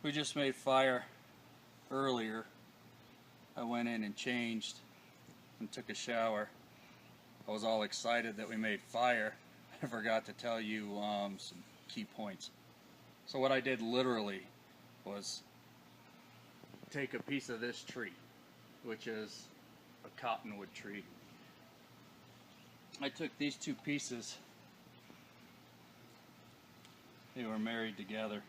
We just made fire earlier. I went in and changed and took a shower. I was all excited that we made fire. I forgot to tell you some key points. So what I did literally was take a piece of this tree, which is a cottonwood tree. I took these two pieces. They were married together.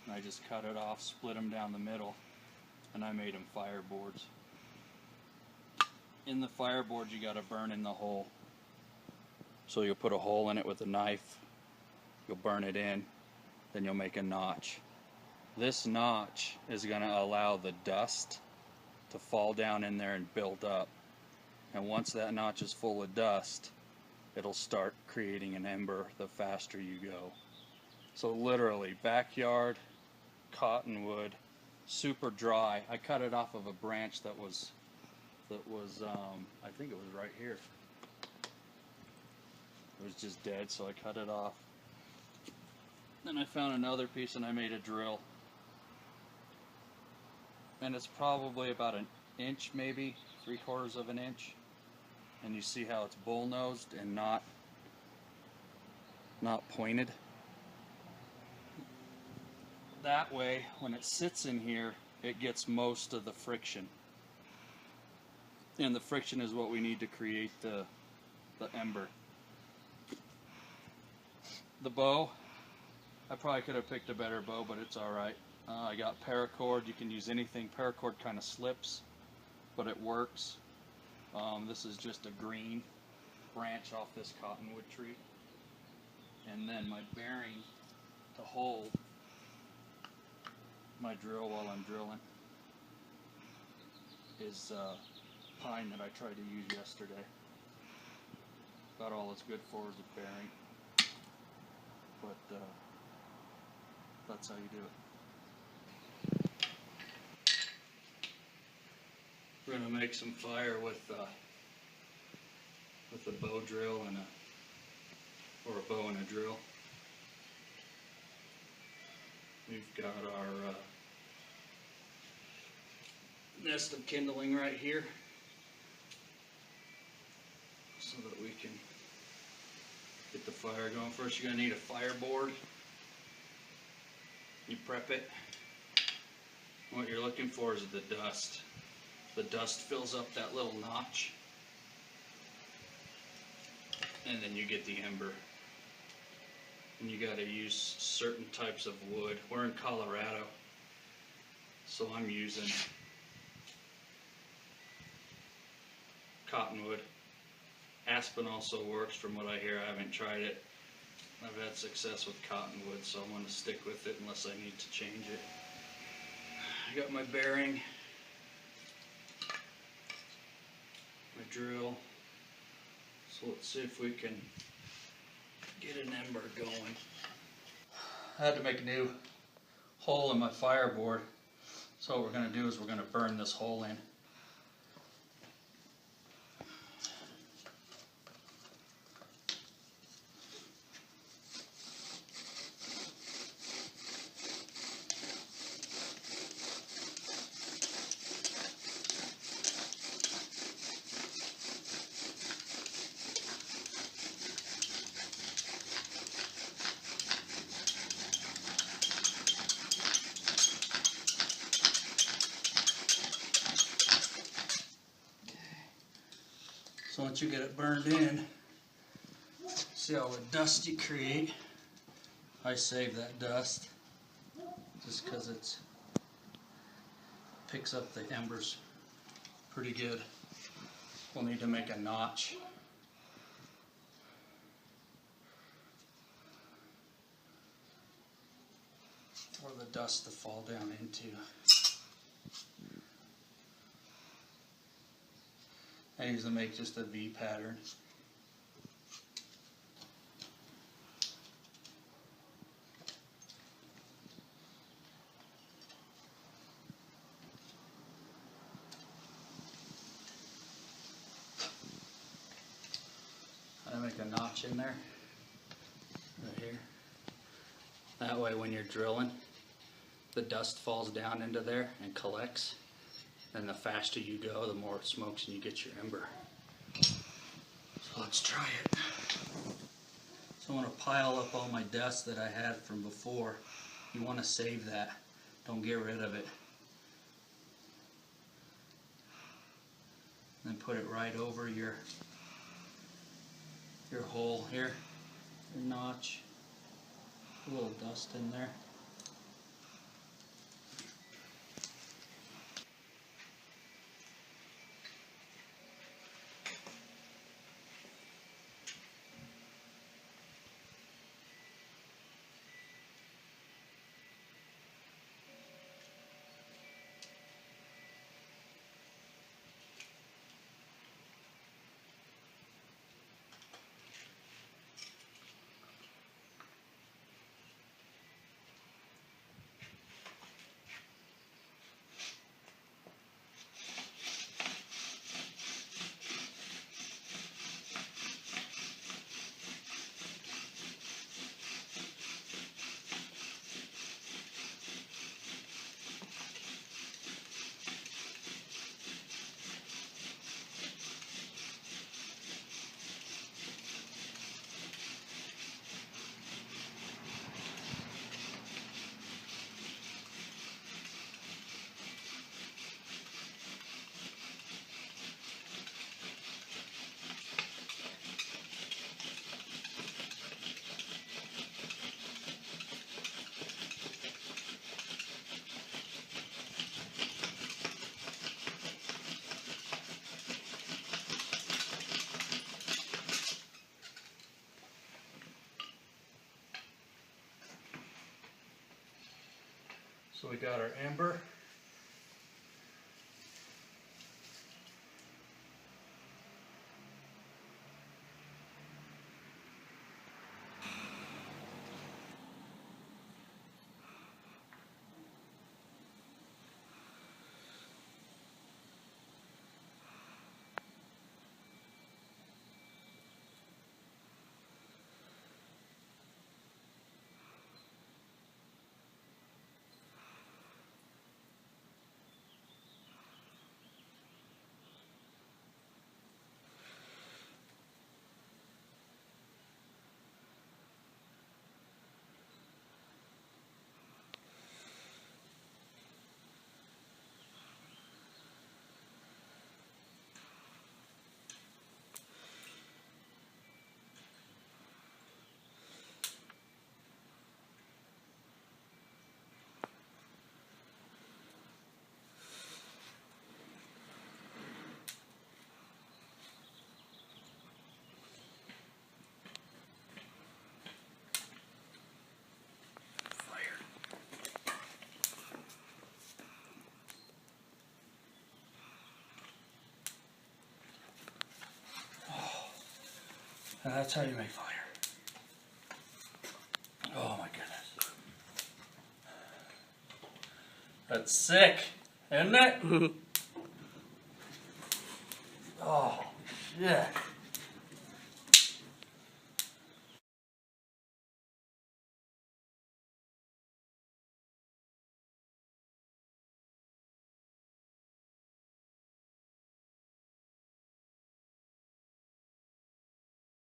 And I just cut it off, split them down the middle, and I made them fireboards. In the fireboard, you got to burn in the hole. So you'll put a hole in it with a knife, you'll burn it in, then you'll make a notch. This notch is going to allow the dust to fall down in there and build up. And once that notch is full of dust, it'll start creating an ember the faster you go. So literally, backyard, cottonwood, super dry. I cut it off of a branch that was I think it was right here. It was just dead, so I cut it off. Then I found another piece and I made a drill. And it's probably about an inch, maybe 3/4 of an inch. And you see how it's bull-nosed and not pointed. That way, when it sits in here, it gets most of the friction. And the friction is what we need to create the ember. The bow, I probably could have picked a better bow, but it's alright. I got paracord. You can use anything. Paracord kind of slips, but it works. This is just a green branch off this cottonwood tree. And then my bearing to hold my drill while I'm drilling is pine that I tried to use yesterday. About all it's good for is a bearing, but that's how you do it. We're going to make some fire with a bow drill and a bow and a drill. We've got our nest of kindling right here so that we can get the fire going. First, you're going to need a fireboard. You prep it. What you're looking for is the dust. The dust fills up that little notch, and then you get the ember. And you got to use certain types of wood. We're in Colorado, so I'm using cottonwood. Aspen also works from what I hear. I haven't tried it. I've had success with cottonwood, so I'm going to stick with it unless I need to change it. I got my bearing, my drill. So let's see if we can get an ember going. I had to make a new hole in my fireboard. So what we're going to do is we're going to burn this hole in. So once you get it burned in, see all the dust you create. I save that dust just because it picks up the embers pretty good. We'll need to make a notch. For the dust to fall down into. I usually make just a V pattern. I make a notch in there, right here. That way when you're drilling, the dust falls down into there and collects. And the faster you go, the more it smokes and you get your ember. So let's try it. So I want to pile up all my dust that I had from before. You want to save that. Don't get rid of it. Then put it right over your hole here, your notch. A little dust in there. So we got our ember. And that's how you make fire. Oh my goodness. That's sick, isn't it? Oh, shit.